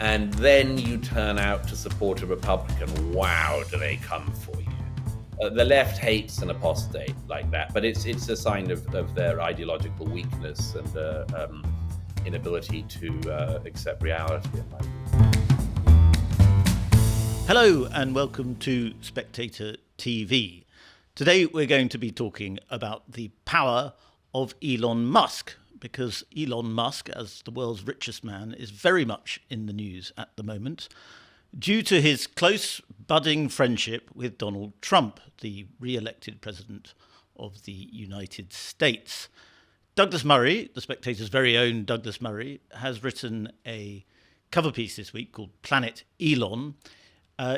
and then you turn out to support a Republican, wow, do they come for you. The left hates an apostate like that, but it's a sign of their ideological weakness and inability to accept reality, in my view. Hello and welcome to Spectator TV. Today we're going to be talking about the power of Elon Musk, because Elon Musk, as the world's richest man, is very much in the news at the moment due to his close budding friendship with Donald Trump, the re-elected president of the United States. Douglas Murray, the Spectator's very own Douglas Murray, has written a cover piece this week called Planet Elon,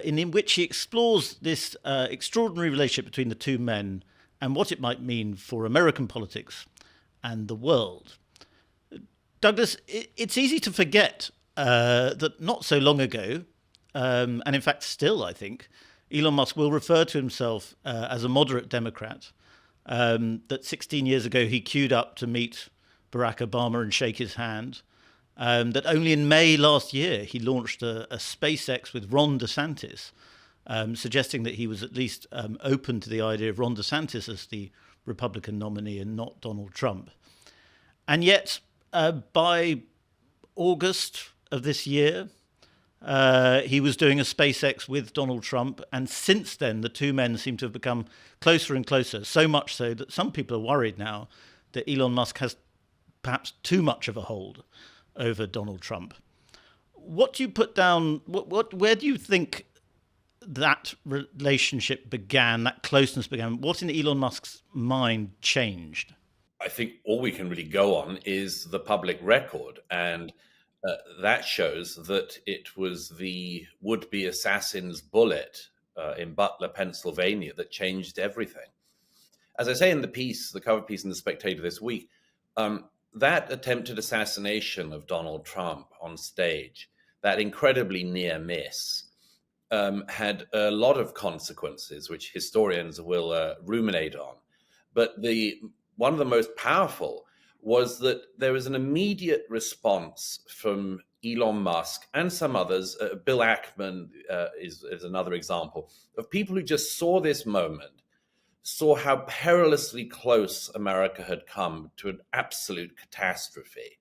in which he explores this extraordinary relationship between the two men and what it might mean for American politics and the world. Douglas, it's easy to forget that not so long ago, and in fact still, I think, Elon Musk will refer to himself as a moderate Democrat, that 16 years ago he queued up to meet Barack Obama and shake his hand, that only in May last year he launched a SpaceX with Ron DeSantis, suggesting that he was at least open to the idea of Ron DeSantis as the Republican nominee and not Donald Trump. And yet, by August of this year, he was doing a SpaceX with Donald Trump, and since then the two men seem to have become closer and closer, so much so that some people are worried now that Elon Musk has perhaps too much of a hold over Donald Trump. What do you put down, where do you think that relationship began, that closeness began? What in Elon Musk's mind changed? I think all we can really go on is the public record, and that shows that it was the would-be assassin's bullet in Butler, Pennsylvania, that changed everything. As I say in the piece, the cover piece in The Spectator this week, that attempted assassination of Donald Trump on stage, that incredibly near miss, had a lot of consequences, which historians will ruminate on. But one of the most powerful was that there was an immediate response from Elon Musk and some others. Bill Ackman is another example of people who just saw this moment, saw how perilously close America had come to an absolute catastrophe,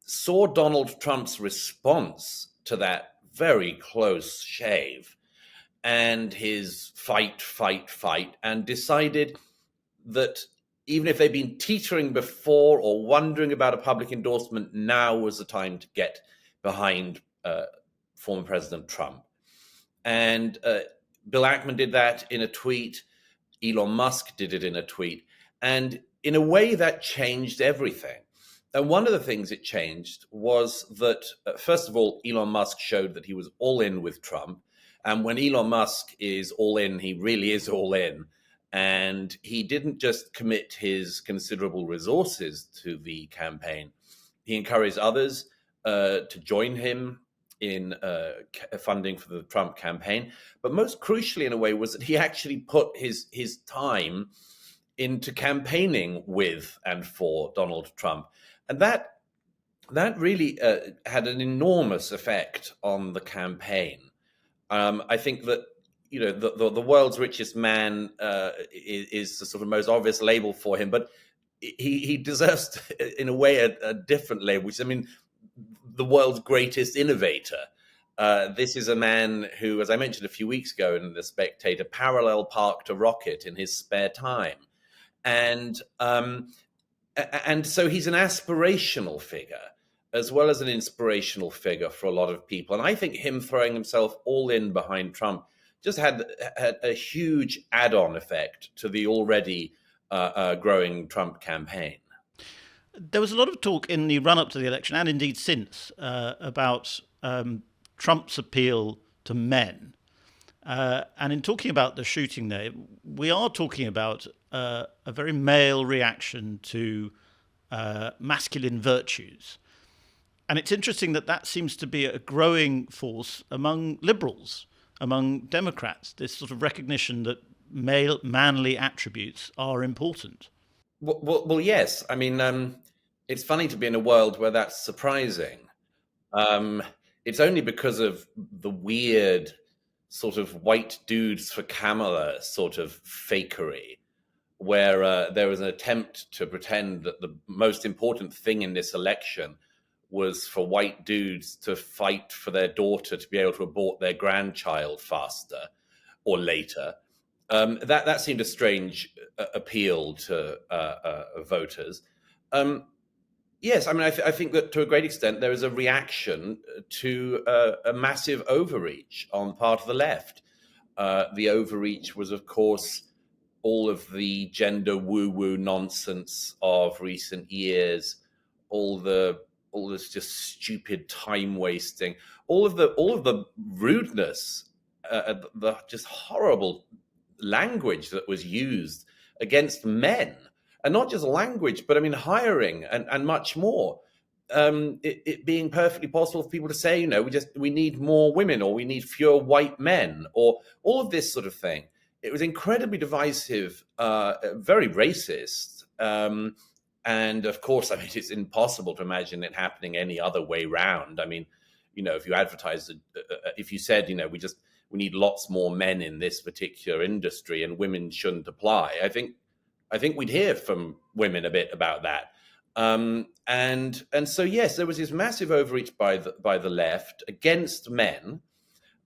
saw Donald Trump's response to that very close shave and his fight, and decided that even if they'd been teetering before or wondering about a public endorsement, now was the time to get behind former President Trump. And Bill Ackman did that in a tweet. Elon Musk did it in a tweet. And in a way, that changed everything. And one of the things it changed was that, first of all, Elon Musk showed that he was all in with Trump. And when Elon Musk is all in, he really is all in. And he didn't just commit his considerable resources to the campaign. He encouraged others to join him in funding for the Trump campaign. But most crucially, in a way, was that he actually put his time into campaigning with and for Donald Trump. And that really had an enormous effect on the campaign. I think that the world's richest man is the sort of most obvious label for him, but he deserves, in a way, a different label, which, I mean, the world's greatest innovator. This is a man who, as I mentioned a few weeks ago in The Spectator, parallel parked a rocket in his spare time. And so he's an aspirational figure as well as an inspirational figure for a lot of people. And I think him throwing himself all in behind Trump just had a huge add-on effect to the already growing Trump campaign. There was a lot of talk in the run-up to the election, and indeed since, about Trump's appeal to men. And in talking about the shooting there, we are talking about a very male reaction to masculine virtues. And it's interesting that seems to be a growing force among liberals, among Democrats, this sort of recognition that manly attributes are important. Well, yes. I mean, it's funny to be in a world where that's surprising. it's only because of the weird sort of white dudes for Kamala sort of fakery, where there was an attempt to pretend that the most important thing in this election was for white dudes to fight for their daughter to be able to abort their grandchild faster or later. That seemed a strange appeal to voters. Yes, I mean, I think that to a great extent there is a reaction to a massive overreach on the part of the left. The overreach was, of course, all of the gender woo-woo nonsense of recent years, all this just stupid time wasting, all of the rudeness, the just horrible language that was used against men, and not just language, but I mean hiring and much more. It being perfectly possible for people to say, we need more women, or we need fewer white men, or all of this sort of thing. It was incredibly divisive, very racist. And of course, I mean, it's impossible to imagine it happening any other way round. I mean, if you advertised, if you said, we need lots more men in this particular industry and women shouldn't apply, I think we'd hear from women a bit about that. And so, yes, there was this massive overreach by the left against men.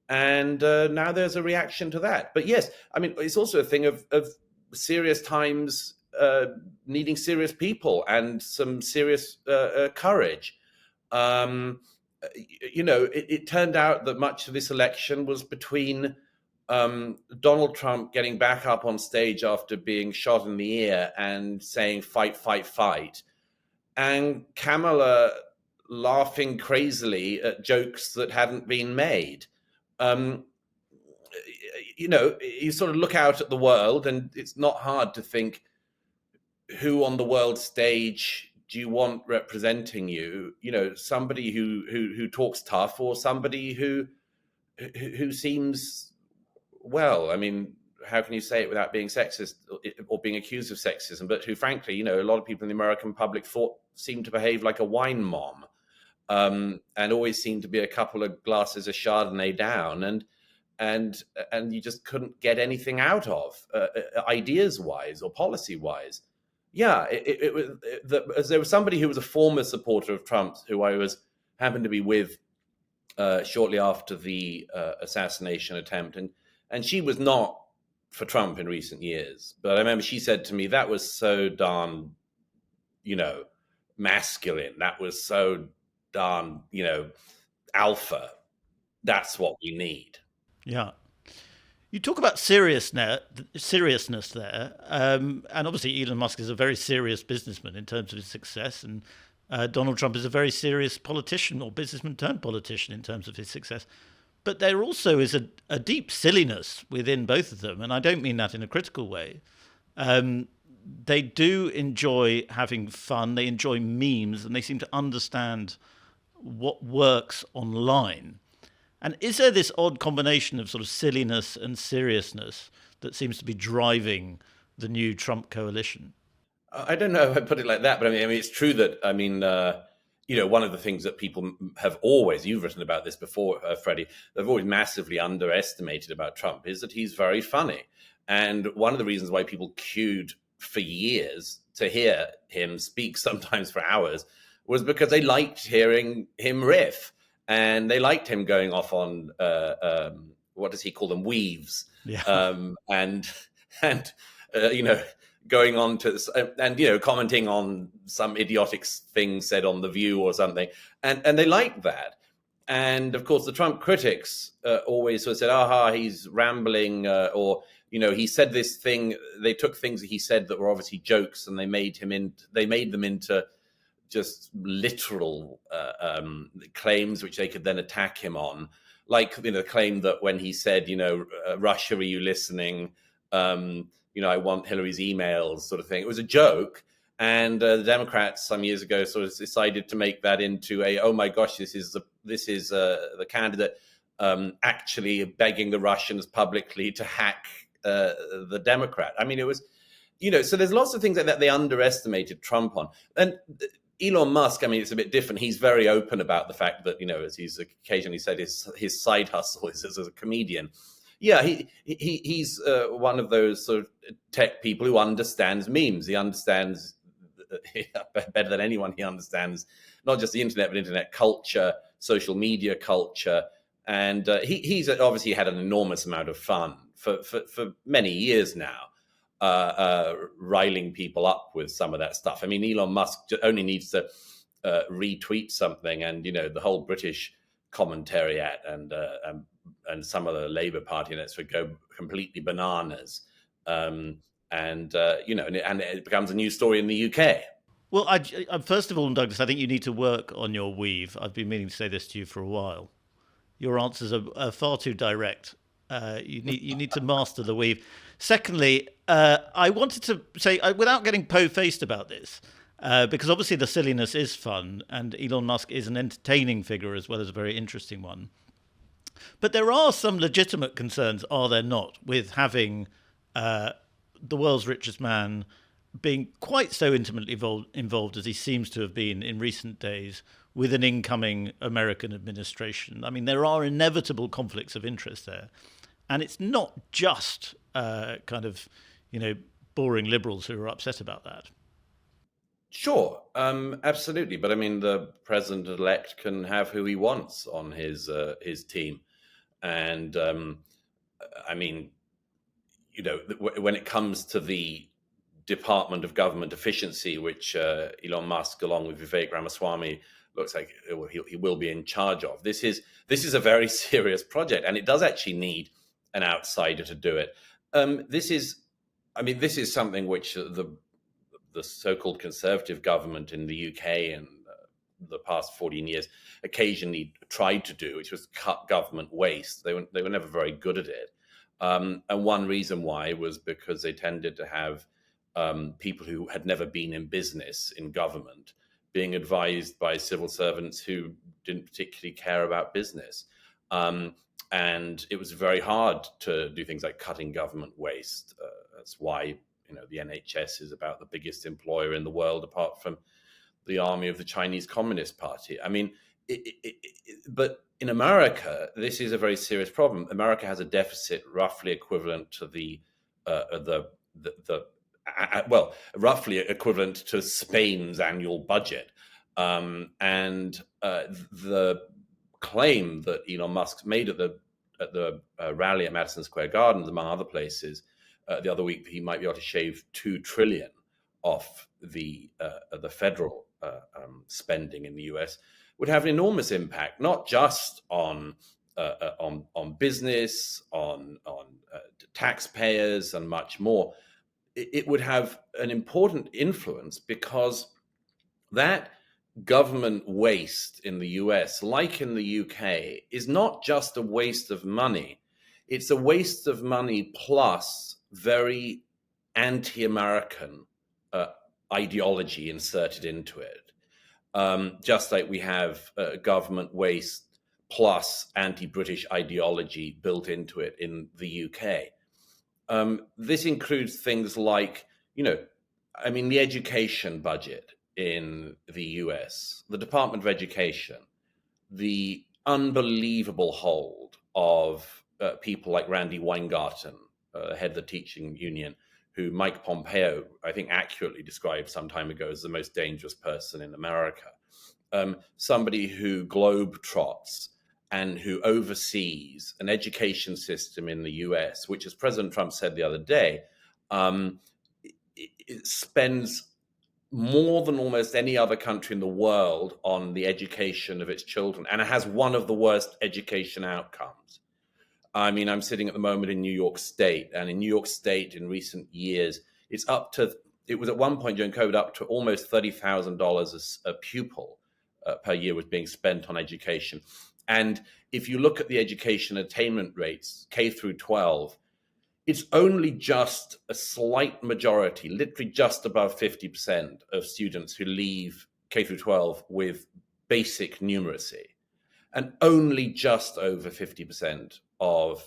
And now there's a reaction to that. But yes, I mean, it's also a thing of serious times needing serious people and some serious courage. It turned out that much of this election was between Donald Trump getting back up on stage after being shot in the ear and saying, fight, fight, fight, and Kamala laughing crazily at jokes that hadn't been made. You sort of look out at the world, and it's not hard to think, who on the world stage do you want representing you? Somebody who talks tough, or somebody who seems, well, I mean, how can you say it without being sexist or being accused of sexism, but who, frankly, a lot of people in the American public thought seemed to behave like a wine mom, and always seemed to be a couple of glasses of Chardonnay down, and you just couldn't get anything out of, ideas-wise or policy-wise. Yeah, there was somebody who was a former supporter of Trump's, who I happened to be with shortly after the assassination attempt, and she was not for Trump in recent years. But I remember she said to me, that was so darn, masculine. That was so darn, alpha. That's what we need. Yeah. You talk about seriousness there, and obviously Elon Musk is a very serious businessman in terms of his success, and Donald Trump is a very serious politician, or businessman turned politician, in terms of his success. But there also is a deep silliness within both of them, and I don't mean that in a critical way. They do enjoy having fun, they enjoy memes, and they seem to understand what works online. And is there this odd combination of sort of silliness and seriousness that seems to be driving the new Trump coalition? I don't know if I put it like that, but I mean, it's true that, one of the things that people have always, you've written about this before, Freddie, they've always massively underestimated about Trump is that he's very funny. And one of the reasons why people queued for years to hear him speak, sometimes for hours, was because they liked hearing him riff. And they liked him going off on what does he call them, weaves, Yeah. and going on to and commenting on some idiotic thing said on The View or something, and they liked that. And of course, the Trump critics always sort of said, "Aha, he's rambling," or he said this thing. They took things that he said that were obviously jokes, and they made them into just literal claims, which they could then attack him on, like the claim that when he said, Russia, are you listening? I want Hillary's emails, sort of thing. It was a joke, and the Democrats some years ago sort of decided to make that into oh my gosh, this is the candidate actually begging the Russians publicly to hack the Democrat. I mean, it was. So there's lots of things like that they underestimated Trump on, and Elon Musk, I mean, it's a bit different. He's very open about the fact that, as he's occasionally said, his side hustle is as a comedian. Yeah, he's one of those sort of tech people who understands memes. He understands better than anyone. He understands not just the internet, but internet culture, social media culture, and he's obviously had an enormous amount of fun for many years now, riling people up with some of that stuff. I mean, Elon Musk only needs to retweet something, and the whole British commentariat and some of the Labour Party would go completely bananas, and it becomes a news story in the UK. Well, first of all, Douglas, I think you need to work on your weave. I've been meaning to say this to you for a while. Your answers are far too direct. You need to master the weave. Secondly, I wanted to say, without getting po-faced about this, because obviously the silliness is fun, and Elon Musk is an entertaining figure as well as a very interesting one. But there are some legitimate concerns, are there not, with having the world's richest man being quite so intimately involved as he seems to have been in recent days with an incoming American administration. I mean, there are inevitable conflicts of interest there. And it's not just boring liberals who are upset about that. Sure, absolutely. But I mean, the president-elect can have who he wants on his team. And I mean, when it comes to the Department of Government Efficiency, which Elon Musk, along with Vivek Ramaswamy, looks like he will be in charge of. This is a very serious project, and it does actually need an outsider to do it. This is something which the so-called conservative government in the UK and the past 14 years occasionally tried to do, which was cut government waste. They were never very good at it. And one reason why was because they tended to have people who had never been in business in government being advised by civil servants who didn't particularly care about business. And it was very hard to do things like cutting government waste. That's why the NHS is about the biggest employer in the world, apart from the army of the Chinese Communist Party. I mean, but in America, this is a very serious problem. America has a deficit roughly equivalent to roughly equivalent to Spain's annual budget. And the claim that Elon Musk made at the rally at Madison Square Gardens, among other places, the other week, he might be able to shave $2 trillion off the federal spending in the US, would have an enormous impact, not just on business, on taxpayers, and much more. It would have an important influence because that government waste in the US, like in the UK, is not just a waste of money. It's a waste of money plus very anti-American ideology inserted into it. Just like we have government waste plus anti-British ideology built into it in the UK. This includes things like, the education budget in the US, the Department of Education, the unbelievable hold of people like Randy Weingarten, head of the teaching union, who Mike Pompeo, I think, accurately described some time ago as the most dangerous person in America. Somebody who globetrots and who oversees an education system in the US, which, as President Trump said the other day, it spends more than almost any other country in the world on the education of its children, and it has one of the worst education outcomes. I mean, I'm sitting at the moment in New York State, and in New York State in recent years, it was at one point during COVID up to almost $30,000 a pupil per year was being spent on education. And if you look at the education attainment rates, K through 12, it's only just a slight majority, literally just above 50% of students who leave K through 12 with basic numeracy, and only just over 50% of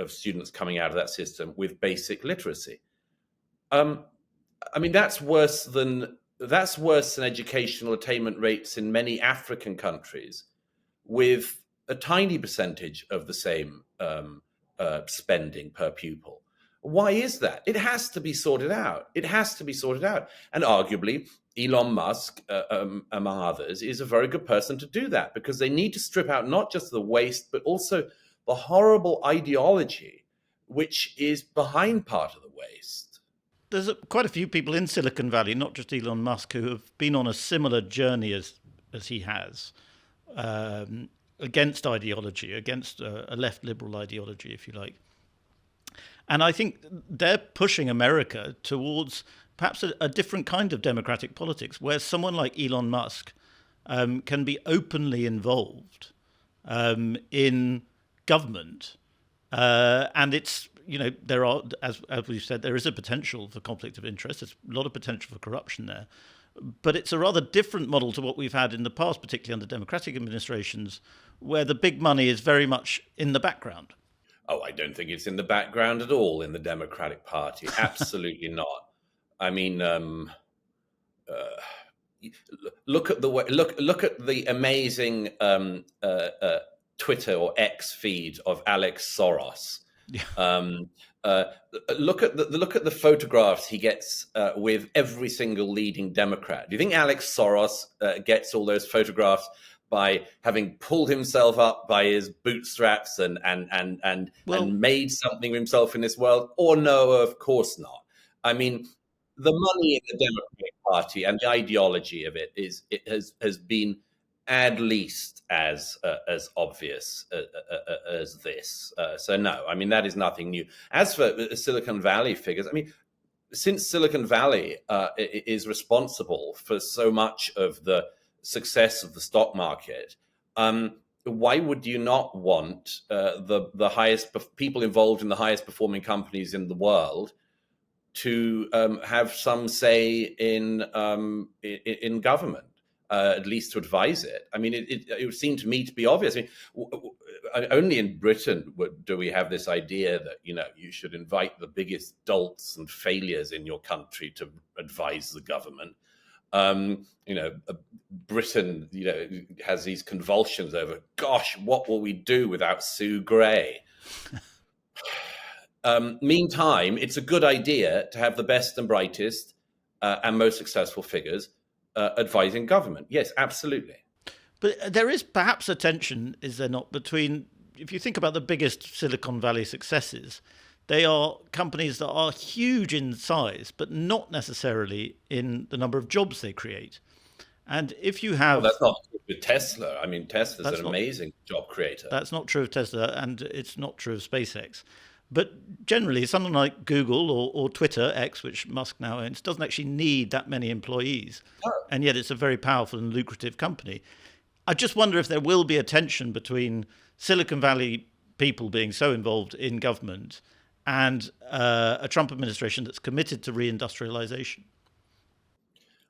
students coming out of that system with basic literacy. That's worse than that's worse than educational attainment rates in many African countries, with a tiny percentage of the same spending per pupil. Why is that? It has to be sorted out. It has to be sorted out. And arguably, Elon Musk, among others, is a very good person to do that, because they need to strip out not just the waste, but also the horrible ideology which is behind part of the waste. There's quite a few people in Silicon Valley, not just Elon Musk, who have been on a similar journey as he has, against ideology, against a left liberal ideology, if you like. And I think they're pushing America towards perhaps a different kind of democratic politics, where someone like Elon Musk can be openly involved in government. And it's, there are, as we've said, there is a potential for conflict of interest. There's a lot of potential for corruption there. But it's a rather different model to what we've had in the past, particularly under democratic administrations, where the big money is very much in the background. Oh, I don't think it's in the background at all in the Democratic Party. Absolutely not. I mean, look at the way, look at the amazing Twitter or X feed of Alex Soros. Yeah. Look at the photographs he gets with every single leading Democrat. Do you think Alex Soros gets all those photographs by having pulled himself up by his bootstraps and made something of himself in this world? Or no, of course not. I mean, the money in the Democratic Party and the ideology of it has been at least as obvious as this. So no, I mean, that is nothing new. As for Silicon Valley figures, I mean, since Silicon Valley is responsible for so much of the success of the stock market, why would you not want the highest people involved in the highest performing companies in the world to have some say in government, at least to advise it? I mean, it would seem to me to be obvious. I mean, only in Britain do we have this idea that you should invite the biggest dolts and failures in your country to advise the government. Britain, has these convulsions over, gosh, what will we do without Sue Gray? Meantime, it's a good idea to have the best and brightest and most successful figures advising government. Yes, absolutely. But there is perhaps a tension, is there not, between, if you think about the biggest Silicon Valley successes, they are companies that are huge in size, but not necessarily in the number of jobs they create. And if you have... Well, that's not true with Tesla. I mean, Tesla's an amazing job creator. That's not true of Tesla, and it's not true of SpaceX. But generally, something like Google or Twitter, X, which Musk now owns, doesn't actually need that many employees. Oh. And yet it's a very powerful and lucrative company. I just wonder if there will be a tension between Silicon Valley people being so involved in government and a Trump administration that's committed to reindustrialization.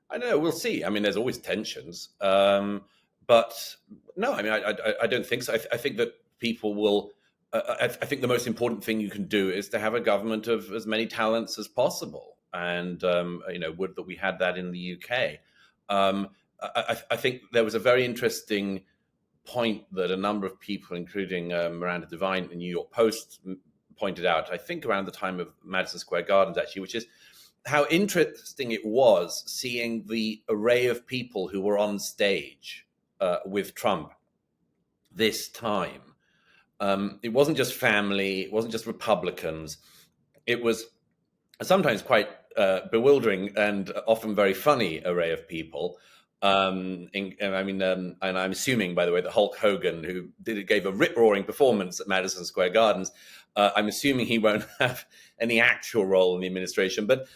I don't know. We'll see. I mean, there's always tensions. But no, I mean, I don't think so. I think that people will... I think the most important thing you can do is to have a government of as many talents as possible. And, would that we had that in the UK. I think there was a very interesting point that a number of people, including Miranda Devine in the New York Post, pointed out, I think around the time of Madison Square Gardens, actually, which is how interesting it was seeing the array of people who were on stage with Trump this time. It wasn't just family, it wasn't just Republicans. It was sometimes quite bewildering and often very funny array of people. And I'm assuming, by the way, that Hulk Hogan, who gave a rip-roaring performance at Madison Square Gardens, I'm assuming he won't have any actual role in the administration. But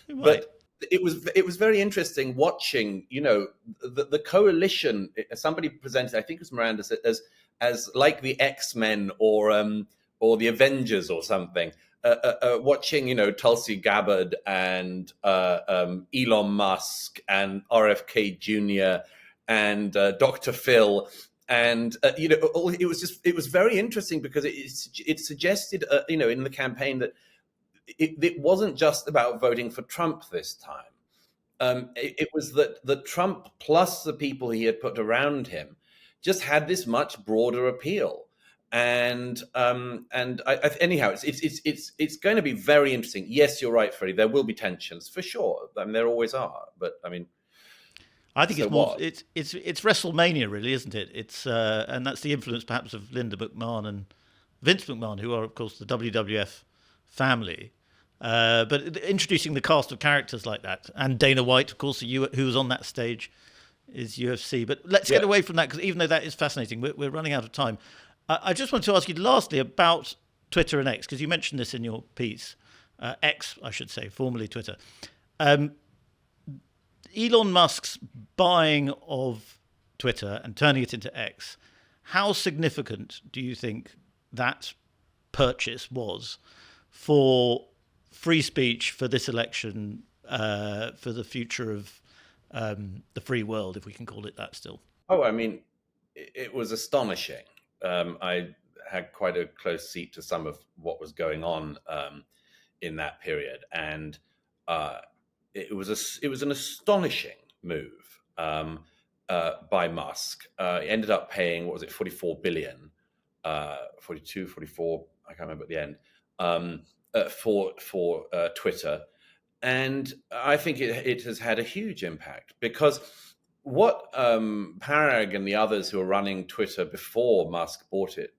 it was very interesting watching, the coalition. Somebody presented, I think it was Miranda, as like the X-Men or the Avengers or something. Watching, Tulsi Gabbard and Elon Musk and RFK Jr. and Dr. Phil. And, it was very interesting because it suggested, in the campaign that it wasn't just about voting for Trump this time. It was that Trump plus the people he had put around him just had this much broader appeal. Anyhow, it's going to be very interesting. Yes, you're right, Freddie. There will be tensions for sure. I mean, there always are. But I mean, I think so it's more what? it's WrestleMania, really, isn't it? It's and that's the influence perhaps of Linda McMahon and Vince McMahon, who are of course the WWF family. But introducing the cast of characters like that, and Dana White, of course, who was on that stage, is UFC. But let's get Yeah. away from that, because even though that is fascinating, we're running out of time. I just want to ask you lastly about Twitter and X, because you mentioned this in your piece. X, I should say, formerly Twitter. Um, Elon Musk's buying of Twitter and turning it into X, how significant do you think that purchase was for free speech, for this election, for the future of the free world, if we can call it that still? Oh, I mean, it was astonishing. I had quite a close seat to some of what was going on in that period, and uh, it was an astonishing move by Musk. He ended up paying, what was it, 44 billion, 42, 44, I can't remember at the end, for Twitter. And I think it has had a huge impact, because what Parag and the others who were running Twitter before Musk bought it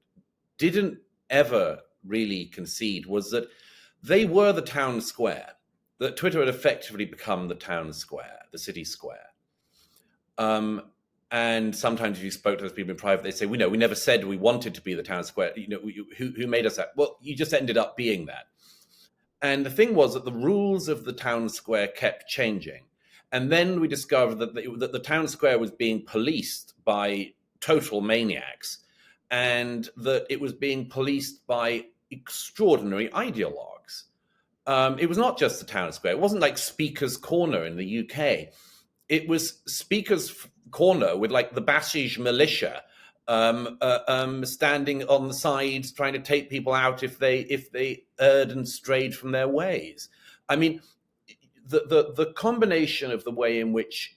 didn't ever really concede was that they were the town square, that Twitter had effectively become the town square, the city square. And sometimes if you spoke to those people in private, they say, we never said we wanted to be the town square. Who made us that? Well, you just ended up being that. And the thing was that the rules of the town square kept changing. And then we discovered that the town square was being policed by total maniacs, and that it was being policed by extraordinary ideologues. It was not just the town square. It wasn't like Speaker's Corner in the UK. It was Speaker's Corner with like the Basij militia standing on the sides, trying to take people out if they erred and strayed from their ways. I mean, the combination of the way in which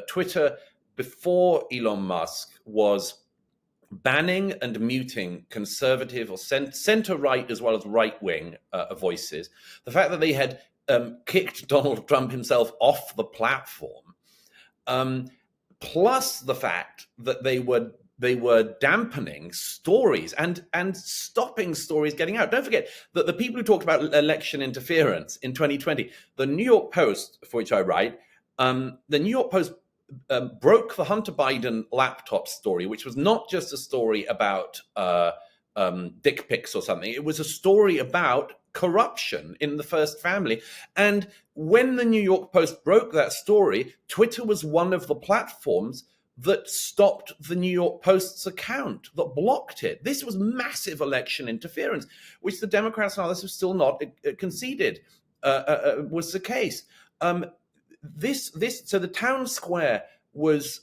Twitter before Elon Musk was banning and muting conservative or center right as well as right wing voices, the fact that they had kicked Donald Trump himself off the platform, plus the fact that they were dampening stories and stopping stories getting out. Don't forget that the people who talked about election interference in 2020, the New York Post, for which I write, the New York Post broke the Hunter Biden laptop story, which was not just a story about dick pics or something. It was a story about corruption in the first family. And when the New York Post broke that story, Twitter was one of the platforms that stopped the New York Post's account, that blocked it. This was massive election interference, which the Democrats and others have still not conceded was the case. So the town square was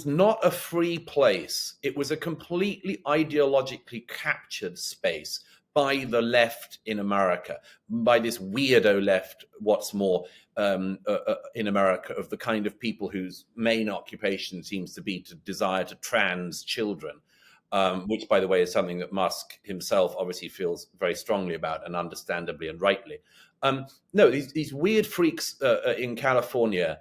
not a free place. It was a completely ideologically captured space by the left in America, by this weirdo left, what's more, in America, of the kind of people whose main occupation seems to be to desire to trans children, which, by the way, is something that Musk himself obviously feels very strongly about, and understandably and rightly. No, these weird freaks in California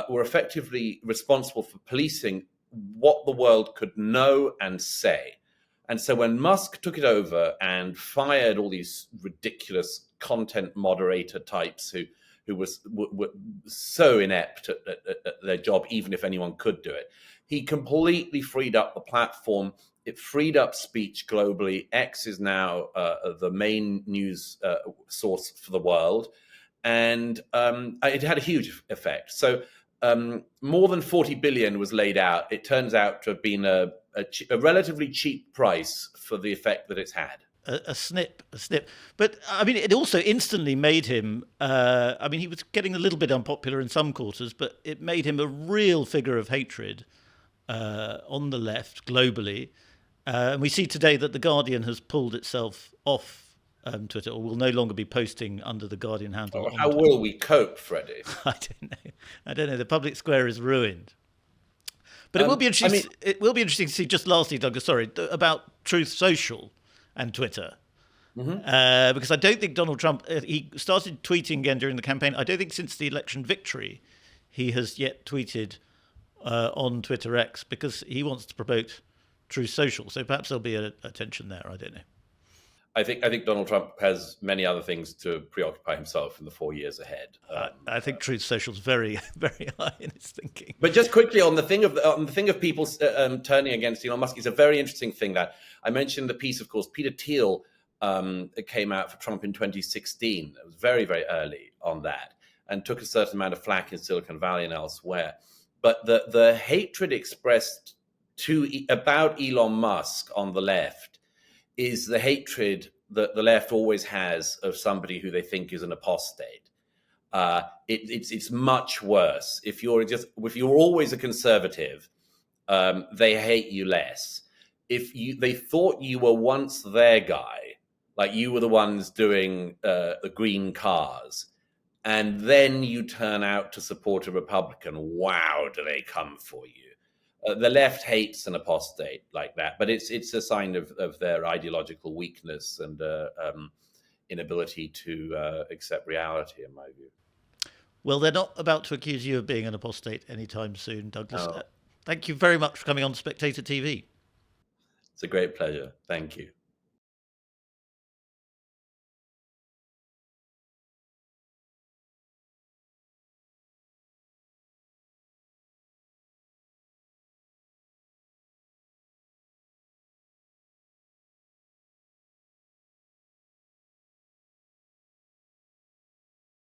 were effectively responsible for policing what the world could know and say. And so when Musk took it over and fired all these ridiculous content moderator types who were so inept at their job, even if anyone could do it, he completely freed up the platform. It freed up speech globally. X is now the main news source for the world. And it had a huge effect. So more than 40 billion was laid out. It turns out to have been a relatively cheap price for the effect that it's had. A snip. But I mean, it also instantly made him. I mean, he was getting a little bit unpopular in some quarters, but it made him a real figure of hatred on the left globally. And we see today that The Guardian has pulled itself off Twitter, or will no longer be posting under the Guardian handle on How Twitter. will we cope, Freddie? I don't know. I don't know. The public square is ruined. But it will be I interesting. mean, It will be interesting to see. Just lastly, Douglas, sorry, about Truth Social and Twitter, because I don't think Donald Trump. He started tweeting again during the campaign. I don't think since the election victory, he has yet tweeted on Twitter X because he wants to promote Truth Social. So perhaps there'll be a tension there. I don't know. I think Donald Trump has many other things to preoccupy himself in the 4 years ahead. I think Truth Social's very, very high in his thinking. But just quickly on the thing of people turning against Elon Musk, is a very interesting thing that I mentioned. The piece, of course, Peter Thiel came out for Trump in 2016. It was very, very early on that, and took a certain amount of flack in Silicon Valley and elsewhere. But the hatred expressed about Elon Musk on the left is the hatred that the left always has of somebody who they think is an apostate. It's much worse. If you're always a conservative, they hate you less. If they thought you were once their guy, like you were the ones doing the green cars, and then you turn out to support a Republican, wow, do they come for you? The left hates an apostate like that, but it's a sign of their ideological weakness and inability to accept reality, in my view. Well, they're not about to accuse you of being an apostate anytime soon, Douglas. Oh. Thank you very much for coming on Spectator TV. It's a great pleasure. Thank you.